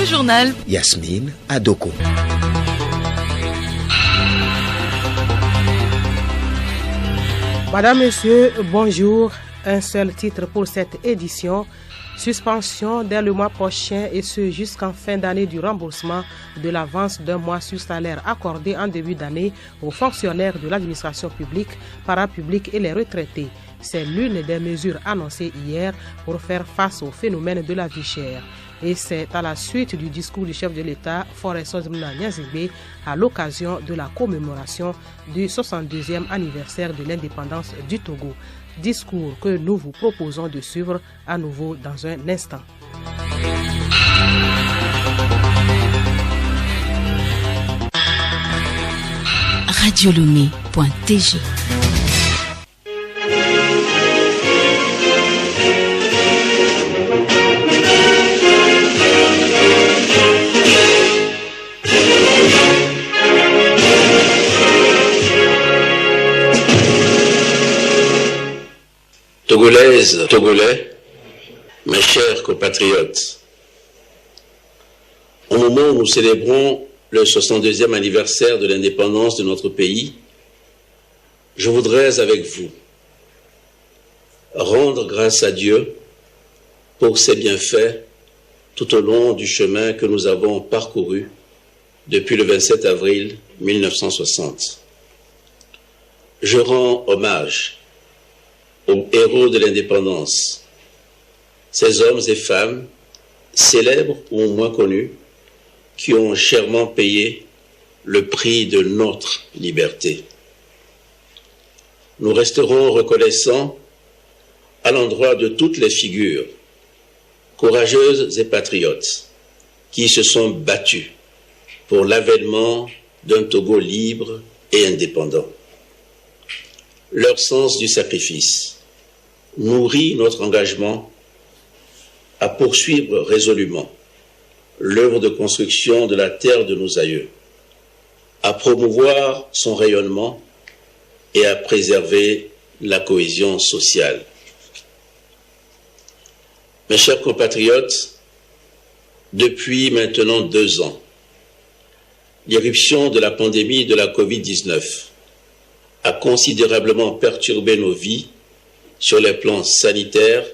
journal. Yasmine Adoko. Madame, Monsieur, bonjour. Un seul titre pour cette édition. Suspension dès le mois prochain et ce jusqu'en fin d'année du remboursement de l'avance d'un mois sur salaire accordé en début d'année aux fonctionnaires de l'administration publique, parapublique et les retraités. C'est l'une des mesures annoncées hier pour faire face au phénomène de la vie chère. Et c'est à la suite du discours du chef de l'État, Forest Nyanzigbe, à l'occasion de la commémoration du 62e anniversaire de l'indépendance du Togo. Discours que nous vous proposons de suivre à nouveau dans un instant. Radiolomé.tg. Togolaises, Togolais, mes chers compatriotes, au moment où nous célébrons le 62e anniversaire de l'indépendance de notre pays, je voudrais avec vous rendre grâce à Dieu pour ses bienfaits tout au long du chemin que nous avons parcouru depuis le 27 avril 1960. Je rends hommage aux héros de l'indépendance, ces hommes et femmes, célèbres ou moins connus, qui ont chèrement payé le prix de notre liberté. Nous resterons reconnaissants à l'endroit de toutes les figures, courageuses et patriotes, qui se sont battues pour l'avènement d'un Togo libre et indépendant. Leur sens du sacrifice nourrit notre engagement à poursuivre résolument l'œuvre de construction de la terre de nos aïeux, à promouvoir son rayonnement et à préserver la cohésion sociale. Mes chers compatriotes, depuis maintenant 2 ans, l'irruption de la pandémie de la Covid-19 a considérablement perturbé nos vies sur les plans sanitaires,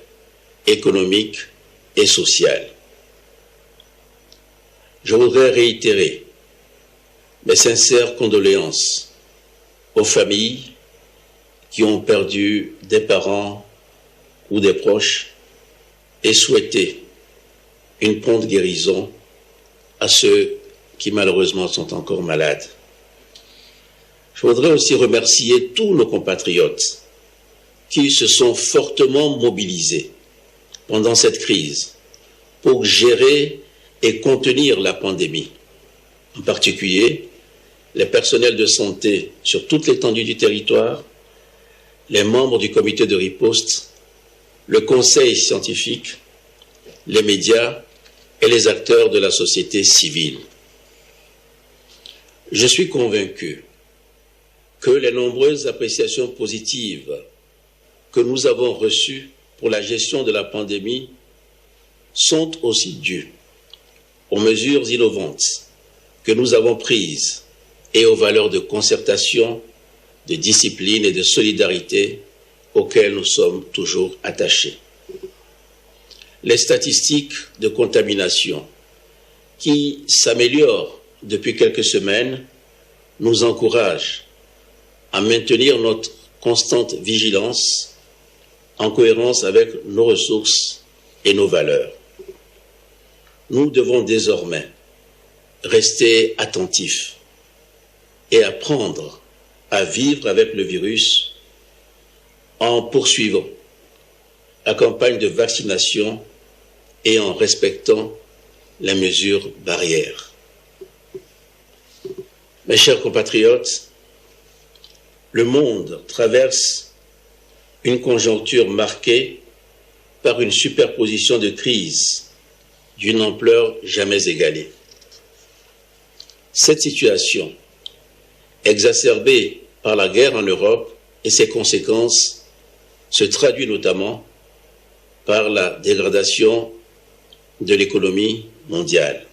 économiques et sociaux. Je voudrais réitérer mes sincères condoléances aux familles qui ont perdu des parents ou des proches et souhaiter une prompte guérison à ceux qui malheureusement sont encore malades. Je voudrais aussi remercier tous nos compatriotes qui se sont fortement mobilisés pendant cette crise pour gérer et contenir la pandémie. En particulier, les personnels de santé sur toute l'étendue du territoire, les membres du comité de riposte, le conseil scientifique, les médias et les acteurs de la société civile. Je suis convaincu que les nombreuses appréciations positives que nous avons reçues pour la gestion de la pandémie sont aussi dues aux mesures innovantes que nous avons prises et aux valeurs de concertation, de discipline et de solidarité auxquelles nous sommes toujours attachés. Les statistiques de contamination qui s'améliorent depuis quelques semaines nous encouragent à maintenir notre constante vigilance en cohérence avec nos ressources et nos valeurs. Nous devons désormais rester attentifs et apprendre à vivre avec le virus en poursuivant la campagne de vaccination et en respectant les mesures barrières. Mes chers compatriotes, le monde traverse une conjoncture marquée par une superposition de crises d'une ampleur jamais égalée. Cette situation, exacerbée par la guerre en Europe et ses conséquences, se traduit notamment par la dégradation de l'économie mondiale.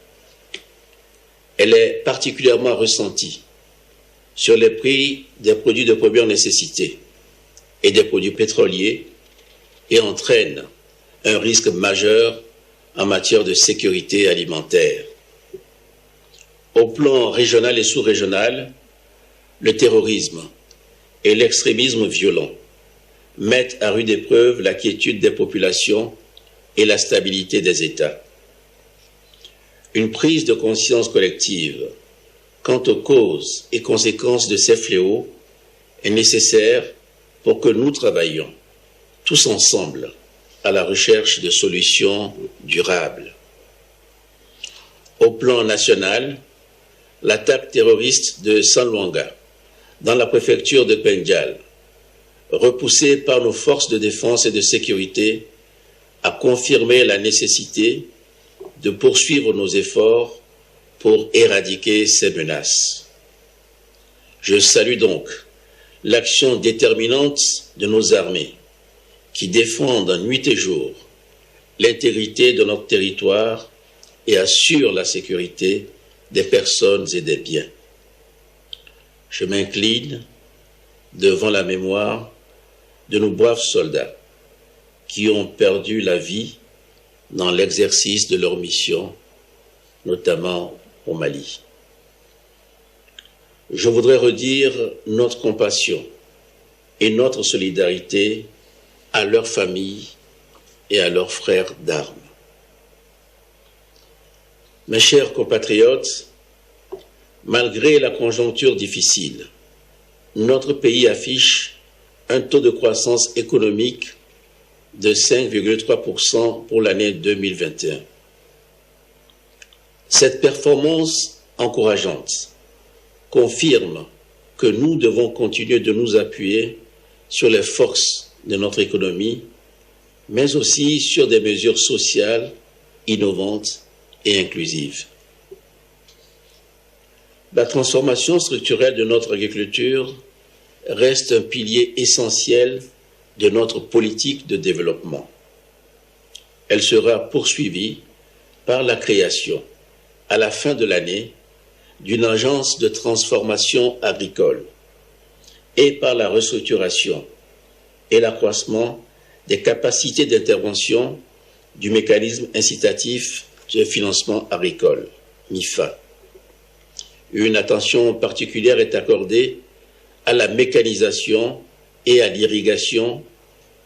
Elle est particulièrement ressentie sur les prix des produits de première nécessité et des produits pétroliers et entraîne un risque majeur en matière de sécurité alimentaire. Au plan régional et sous-régional, le terrorisme et l'extrémisme violent mettent à rude épreuve la quiétude des populations et la stabilité des États. Une prise de conscience collective quant aux causes et conséquences de ces fléaux est nécessaire pour que nous travaillions tous ensemble à la recherche de solutions durables. Au plan national, l'attaque terroriste de San Luanga, dans la préfecture de Pendial, repoussée par nos forces de défense et de sécurité, a confirmé la nécessité de poursuivre nos efforts pour éradiquer ces menaces. Je salue donc l'action déterminante de nos armées qui défendent nuit et jour l'intégrité de notre territoire et assurent la sécurité des personnes et des biens. Je m'incline devant la mémoire de nos braves soldats qui ont perdu la vie dans l'exercice de leur mission, notamment au Mali. Je voudrais redire notre compassion et notre solidarité à leurs familles et à leurs frères d'armes. Mes chers compatriotes, malgré la conjoncture difficile, notre pays affiche un taux de croissance économique de 5,3% pour l'année 2021. Cette performance encourageante confirme que nous devons continuer de nous appuyer sur les forces de notre économie, mais aussi sur des mesures sociales innovantes et inclusives. La transformation structurelle de notre agriculture reste un pilier essentiel de notre politique de développement. Elle sera poursuivie par la création, à la fin de l'année, d'une agence de transformation agricole et par la restructuration et l'accroissement des capacités d'intervention du mécanisme incitatif de financement agricole, MIFA. Une attention particulière est accordée à la mécanisation et à l'irrigation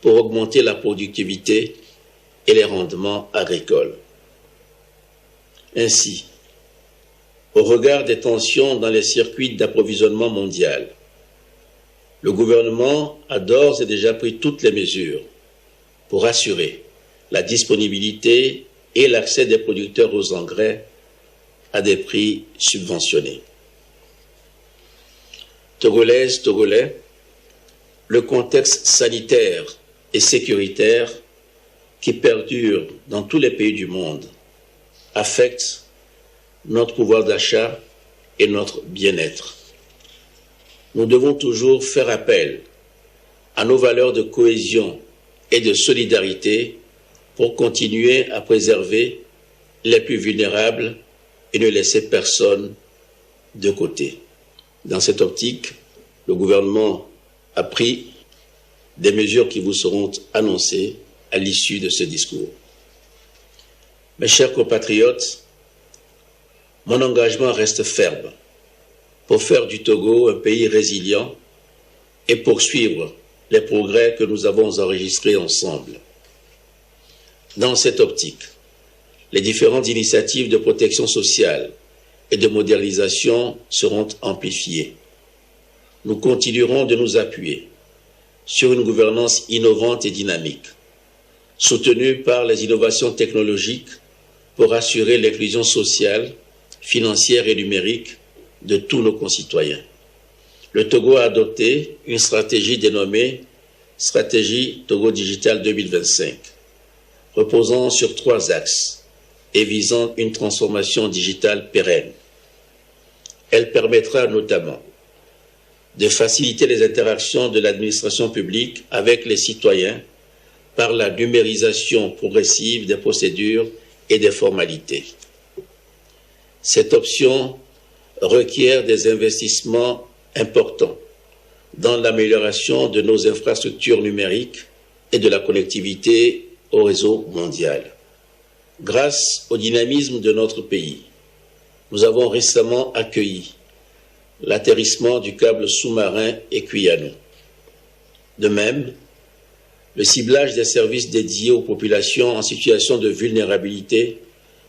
pour augmenter la productivité et les rendements agricoles. Ainsi, au regard des tensions dans les circuits d'approvisionnement mondial, le gouvernement a d'ores et déjà pris toutes les mesures pour assurer la disponibilité et l'accès des producteurs aux engrais à des prix subventionnés. Togolaises, Togolais, le contexte sanitaire et sécuritaire qui perdure dans tous les pays du monde affecte notre pouvoir d'achat et notre bien-être. Nous devons toujours faire appel à nos valeurs de cohésion et de solidarité pour continuer à préserver les plus vulnérables et ne laisser personne de côté. Dans cette optique, le gouvernement a pris des mesures qui vous seront annoncées à l'issue de ce discours. Mes chers compatriotes, mon engagement reste ferme pour faire du Togo un pays résilient et poursuivre les progrès que nous avons enregistrés ensemble. Dans cette optique, les différentes initiatives de protection sociale et de modernisation seront amplifiées. Nous continuerons de nous appuyer sur une gouvernance innovante et dynamique, soutenue par les innovations technologiques pour assurer l'inclusion sociale, financière et numérique de tous nos concitoyens. Le Togo a adopté une stratégie dénommée Stratégie Togo Digital 2025, reposant sur 3 axes et visant une transformation digitale pérenne. Elle permettra notamment de faciliter les interactions de l'administration publique avec les citoyens par la numérisation progressive des procédures et des formalités. Cette option requiert des investissements importants dans l'amélioration de nos infrastructures numériques et de la connectivité au réseau mondial. Grâce au dynamisme de notre pays, nous avons récemment accueilli l'atterrissement du câble sous-marin Equiano. De même, le ciblage des services dédiés aux populations en situation de vulnérabilité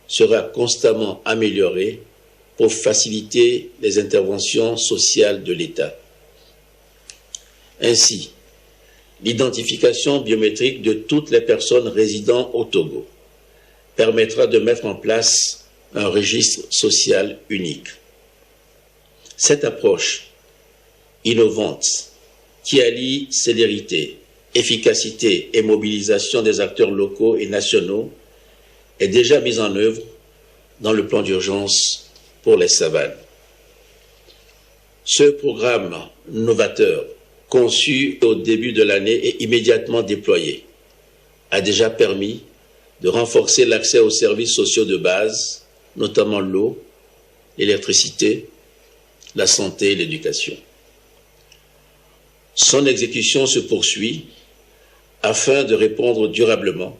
sera constamment amélioré pour faciliter les interventions sociales de l'État. Ainsi, l'identification biométrique de toutes les personnes résidant au Togo permettra de mettre en place un registre social unique. Cette approche innovante qui allie célérité, efficacité et mobilisation des acteurs locaux et nationaux est déjà mise en œuvre dans le plan d'urgence pour les savanes. Ce programme novateur, conçu au début de l'année et immédiatement déployé, a déjà permis de renforcer l'accès aux services sociaux de base, notamment l'eau, l'électricité, la santé et l'éducation. Son exécution se poursuit afin de répondre durablement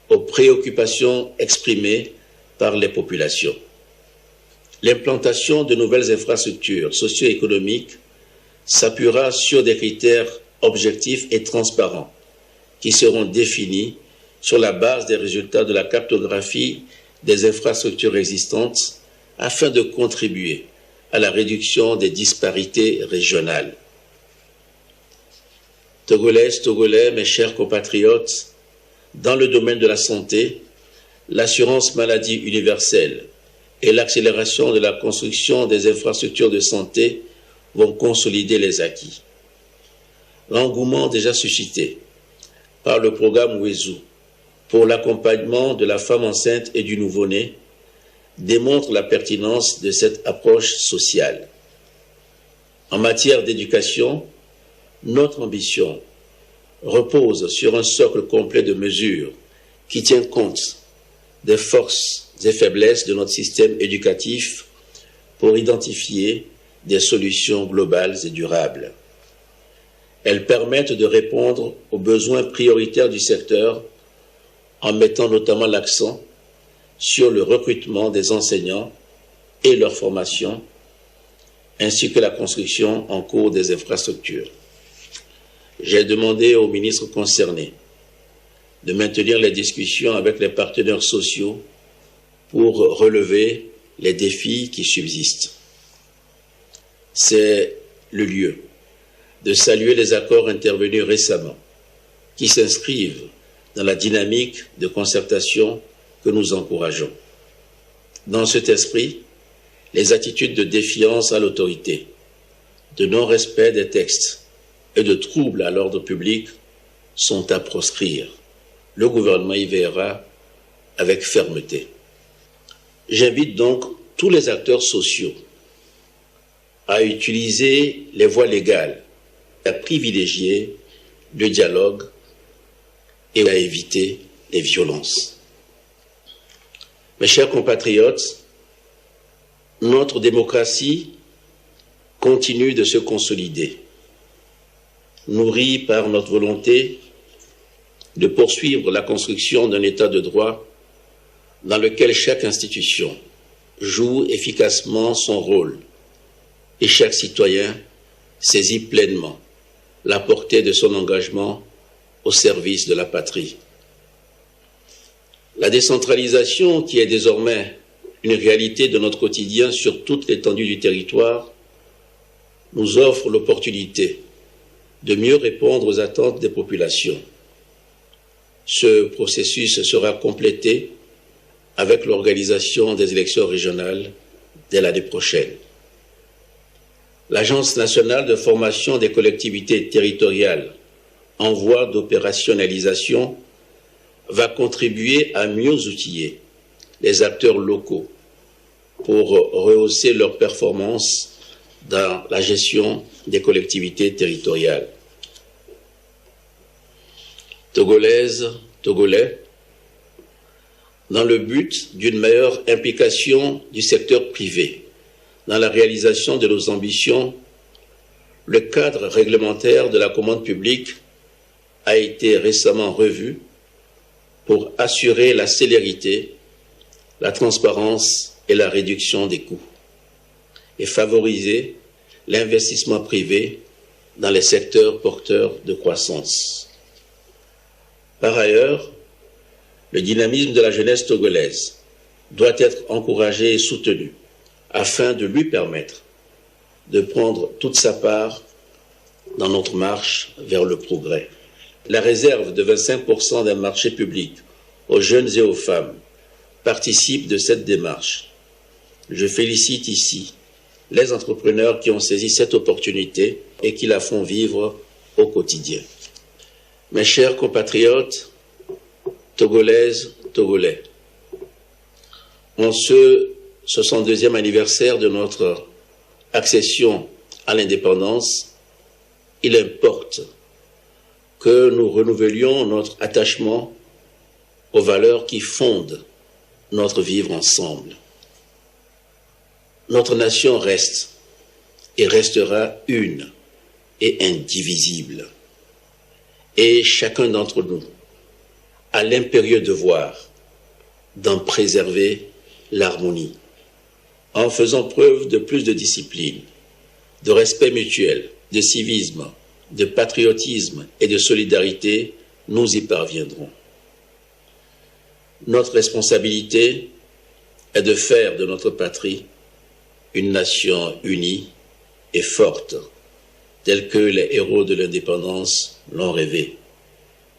aux préoccupations exprimées par les populations. L'implantation de nouvelles infrastructures socio-économiques s'appuiera sur des critères objectifs et transparents qui seront définis sur la base des résultats de la cartographie des infrastructures existantes afin de contribuer à la réduction des disparités régionales. Togolaises, Togolais, mes chers compatriotes, dans le domaine de la santé, l'assurance maladie universelle et l'accélération de la construction des infrastructures de santé vont consolider les acquis. L'engouement déjà suscité par le programme Wezu pour l'accompagnement de la femme enceinte et du nouveau-né démontre la pertinence de cette approche sociale. En matière d'éducation, notre ambition repose sur un socle complet de mesures qui tient compte des forces et faiblesses de notre système éducatif pour identifier des solutions globales et durables. Elles permettent de répondre aux besoins prioritaires du secteur en mettant notamment l'accent sur le recrutement des enseignants et leur formation, ainsi que la construction en cours des infrastructures. J'ai demandé aux ministres concernés de maintenir les discussions avec les partenaires sociaux pour relever les défis qui subsistent. C'est le lieu de saluer les accords intervenus récemment qui s'inscrivent dans la dynamique de concertation que nous encourageons. Dans cet esprit, les attitudes de défiance à l'autorité, de non-respect des textes et de troubles à l'ordre public sont à proscrire. Le gouvernement y veillera avec fermeté. J'invite donc tous les acteurs sociaux à utiliser les voies légales, à privilégier le dialogue et à éviter les violences. Mes chers compatriotes, notre démocratie continue de se consolider, nourrie par notre volonté de poursuivre la construction d'un État de droit dans lequel chaque institution joue efficacement son rôle et chaque citoyen saisit pleinement la portée de son engagement au service de la patrie. La décentralisation, qui est désormais une réalité de notre quotidien sur toute l'étendue du territoire, nous offre l'opportunité de mieux répondre aux attentes des populations. Ce processus sera complété avec l'organisation des élections régionales dès l'année prochaine. L'Agence nationale de formation des collectivités territoriales en voie d'opérationnalisation va contribuer à mieux outiller les acteurs locaux pour rehausser leurs performances dans la gestion des collectivités territoriales. Togolaises, Togolais, dans le but d'une meilleure implication du secteur privé dans la réalisation de nos ambitions, le cadre réglementaire de la commande publique a été récemment revu pour assurer la célérité, la transparence et la réduction des coûts et favoriser l'investissement privé dans les secteurs porteurs de croissance. Par ailleurs, le dynamisme de la jeunesse togolaise doit être encouragé et soutenu afin de lui permettre de prendre toute sa part dans notre marche vers le progrès. La réserve de 25% d'un marché public aux jeunes et aux femmes participe de cette démarche. Je félicite ici les entrepreneurs qui ont saisi cette opportunité et qui la font vivre au quotidien. Mes chers compatriotes, Togolaises, Togolais, en ce 62e anniversaire de notre accession à l'indépendance, il importe que nous renouvelions notre attachement aux valeurs qui fondent notre vivre ensemble. Notre nation reste et restera une et indivisible. Et chacun d'entre nous a l'impérieux devoir d'en préserver l'harmonie, en faisant preuve de plus de discipline, de respect mutuel, de civisme, de patriotisme et de solidarité. Nous y parviendrons. Notre responsabilité est de faire de notre patrie une nation unie et forte, telle que les héros de l'indépendance l'ont rêvé.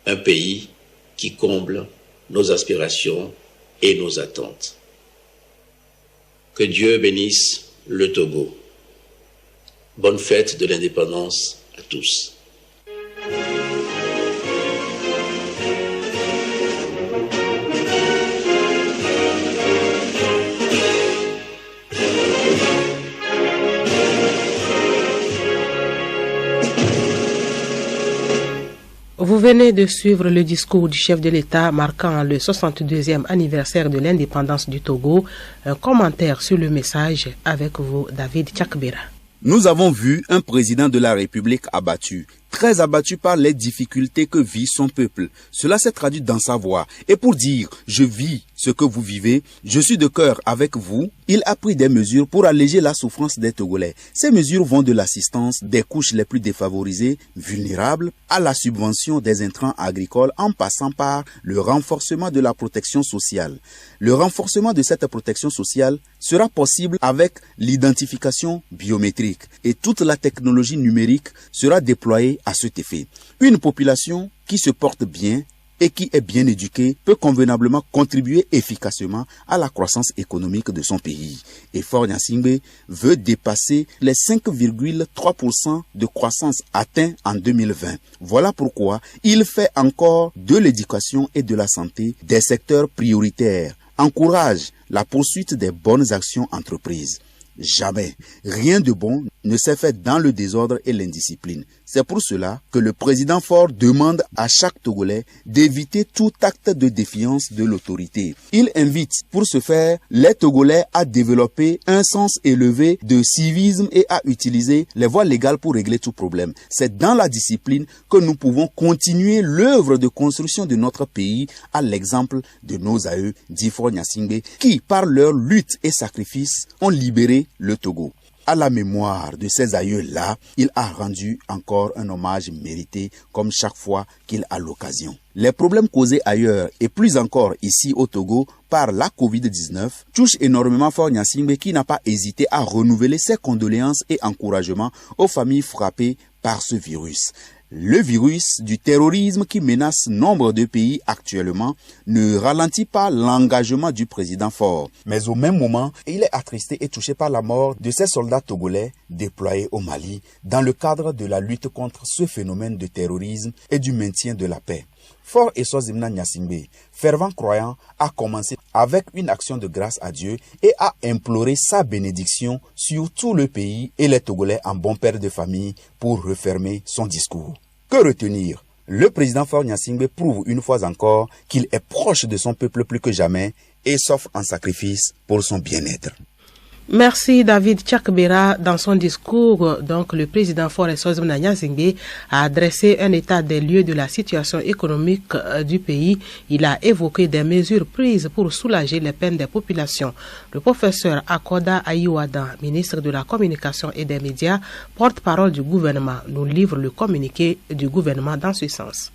Un pays qui comble nos aspirations et nos attentes. Que Dieu bénisse le Togo. Bonne fête de l'indépendance à tous. Vous venez de suivre le discours du chef de l'État marquant le 62e anniversaire de l'indépendance du Togo. Un commentaire sur le message avec vous, David Tchakbira. Nous avons vu un président de la République abattu, très abattu par les difficultés que vit son peuple. Cela s'est traduit dans sa voix. Et pour dire « je vis ce que vous vivez, je suis de cœur avec vous », il a pris des mesures pour alléger la souffrance des Togolais. Ces mesures vont de l'assistance des couches les plus défavorisées, vulnérables, à la subvention des intrants agricoles en passant par le renforcement de la protection sociale. Le renforcement de cette protection sociale sera possible avec l'identification biométrique et toute la technologie numérique sera déployée à cet effet. Une population qui se porte bien et qui est bien éduquée peut convenablement contribuer efficacement à la croissance économique de son pays. Et Faure Gnassingbé veut dépasser les 5,3% de croissance atteints en 2020. Voilà pourquoi il fait encore de l'éducation et de la santé des secteurs prioritaires, encourage la poursuite des bonnes actions entreprises. Jamais, rien de bon ne s'est fait dans le désordre et l'indiscipline. C'est pour cela que le président Faure demande à chaque Togolais d'éviter tout acte de défiance de l'autorité. Il invite pour ce faire les Togolais à développer un sens élevé de civisme et à utiliser les voies légales pour régler tout problème. C'est dans la discipline que nous pouvons continuer l'œuvre de construction de notre pays à l'exemple de nos aïeux, dit Faure Gnassingbé, qui par leur lutte et sacrifice ont libéré le Togo. À la mémoire de ces aïeux-là, il a rendu encore un hommage mérité comme chaque fois qu'il a l'occasion. Les problèmes causés ailleurs et plus encore ici au Togo par la Covid-19 touchent énormément Faure Gnassingbé qui n'a pas hésité à renouveler ses condoléances et encouragements aux familles frappées par ce virus. Le virus du terrorisme qui menace nombre de pays actuellement ne ralentit pas l'engagement du président Faure. Mais au même moment, il est attristé et touché par la mort de ces soldats togolais déployés au Mali dans le cadre de la lutte contre ce phénomène de terrorisme et du maintien de la paix. Faure Eswazimna Gnassingbé, fervent croyant, a commencé avec une action de grâce à Dieu et a imploré sa bénédiction sur tout le pays et les Togolais en bon père de famille pour refermer son discours. Que retenir? Le président Faure Gnassingbé prouve une fois encore qu'il est proche de son peuple plus que jamais et s'offre en sacrifice pour son bien-être. Merci David Tchakbera. Dans son discours, donc, le président Forest Osmana Nyazingbe a adressé un état des lieux de la situation économique du pays. Il a évoqué des mesures prises pour soulager les peines des populations. Le professeur Akoda Ayiwada, ministre de la Communication et des Médias, porte-parole du gouvernement, nous livre le communiqué du gouvernement dans ce sens.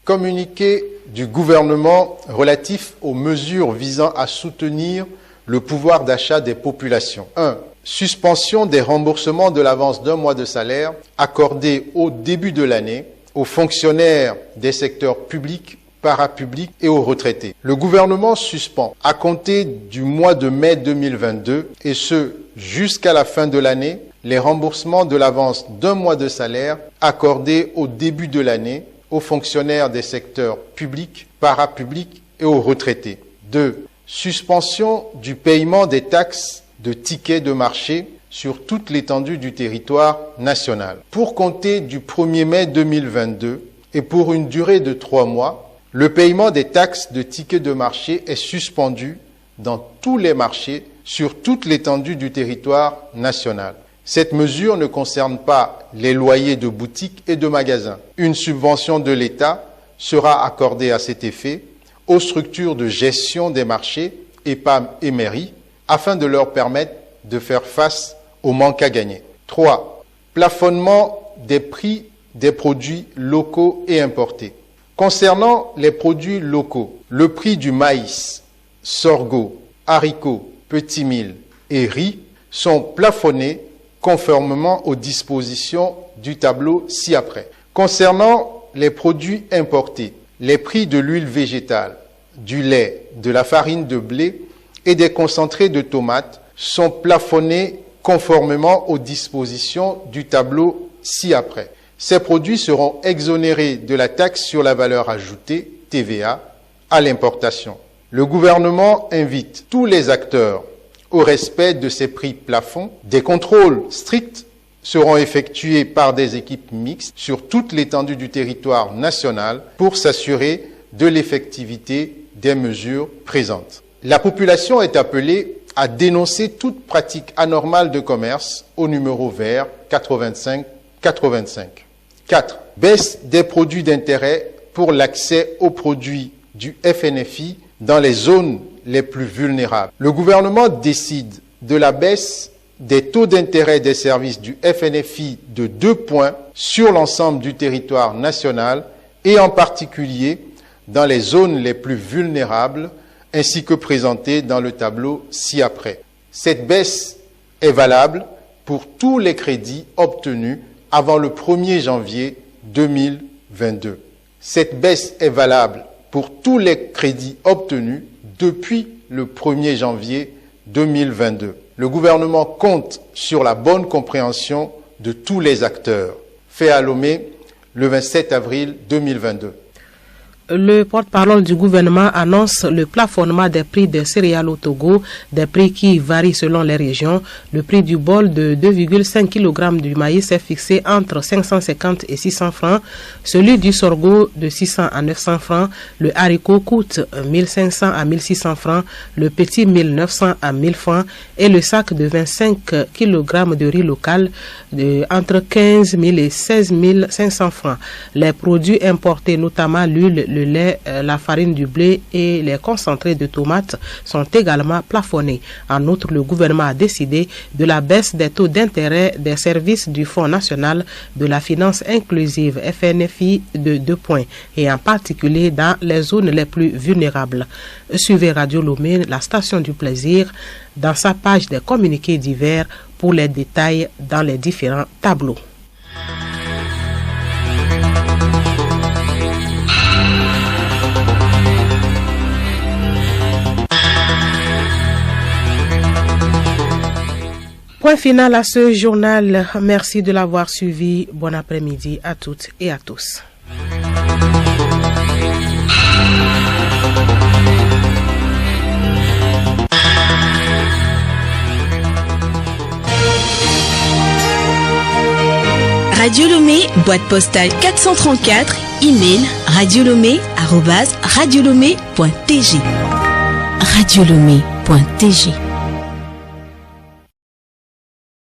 Communiqué du gouvernement relatif aux mesures visant à soutenir le pouvoir d'achat des populations. 1. Suspension des remboursements de l'avance d'un mois de salaire accordé au début de l'année aux fonctionnaires des secteurs publics, parapublics et aux retraités. Le gouvernement suspend, à compter du mois de mai 2022, et ce jusqu'à la fin de l'année, les remboursements de l'avance d'un mois de salaire accordé au début de l'année aux fonctionnaires des secteurs publics, parapublics et aux retraités. 2. Suspension du paiement des taxes de tickets de marché sur toute l'étendue du territoire national. Pour compter du 1er mai 2022 et pour une durée de 3 mois, le paiement des taxes de tickets de marché est suspendu dans tous les marchés sur toute l'étendue du territoire national. Cette mesure ne concerne pas les loyers de boutiques et de magasins. Une subvention de l'État sera accordée à cet effet aux structures de gestion des marchés, EPAM et mairies, afin de leur permettre de faire face au manque à gagner. 3. Plafonnement des prix des produits locaux et importés. Concernant les produits locaux, le prix du maïs, sorgho, haricots, petits mil et riz sont plafonnés conformément aux dispositions du tableau ci-après. Concernant les produits importés, les prix de l'huile végétale, du lait, de la farine de blé et des concentrés de tomates sont plafonnés conformément aux dispositions du tableau ci-après. Ces produits seront exonérés de la taxe sur la valeur ajoutée, TVA, à l'importation. Le gouvernement invite tous les acteurs au respect de ces prix plafonds. Des contrôles stricts seront effectués par des équipes mixtes sur toute l'étendue du territoire national pour s'assurer de l'effectivité des mesures présentes. La population est appelée à dénoncer toute pratique anormale de commerce au numéro vert 8585. 4. Baisse des produits d'intérêt pour l'accès aux produits du FNFI dans les zones les plus vulnérables. Le gouvernement décide de la baisse des taux d'intérêt des services du FNFI de 2 points sur l'ensemble du territoire national et en particulier dans les zones les plus vulnérables ainsi que présentées dans le tableau ci-après. Cette baisse est valable pour tous les crédits obtenus avant le 1er janvier 2022. Cette baisse est valable pour tous les crédits obtenus depuis le 1er janvier 2022. Le gouvernement compte sur la bonne compréhension de tous les acteurs. Fait à Lomé le 27 avril 2022. Le porte-parole du gouvernement annonce le plafonnement des prix des céréales au Togo, des prix qui varient selon les régions. Le prix du bol de 2,5 kg du maïs est fixé entre 550 et 600 francs. Celui du sorgho de 600 à 900 francs. Le haricot coûte 1500 à 1600 francs. Le petit 1900 à 1000 francs. Et le sac de 25 kg de riz local entre 15 000 et 16 500 francs. Les produits importés, notamment l'huile, le lait, la farine du blé et les concentrés de tomates sont également plafonnés. En outre, le gouvernement a décidé de la baisse des taux d'intérêt des services du Fonds national de la finance inclusive FNFI de 2 points et en particulier dans les zones les plus vulnérables. Suivez Radio Lomé, la station du plaisir, dans sa page des communiqués divers pour les détails dans les différents tableaux. Point final à ce journal. Merci de l'avoir suivi. Bon après-midi à toutes et à tous. Radio Lomé, boîte postale 434, email radiolomé@radiolomé.tg. radiolomé.tg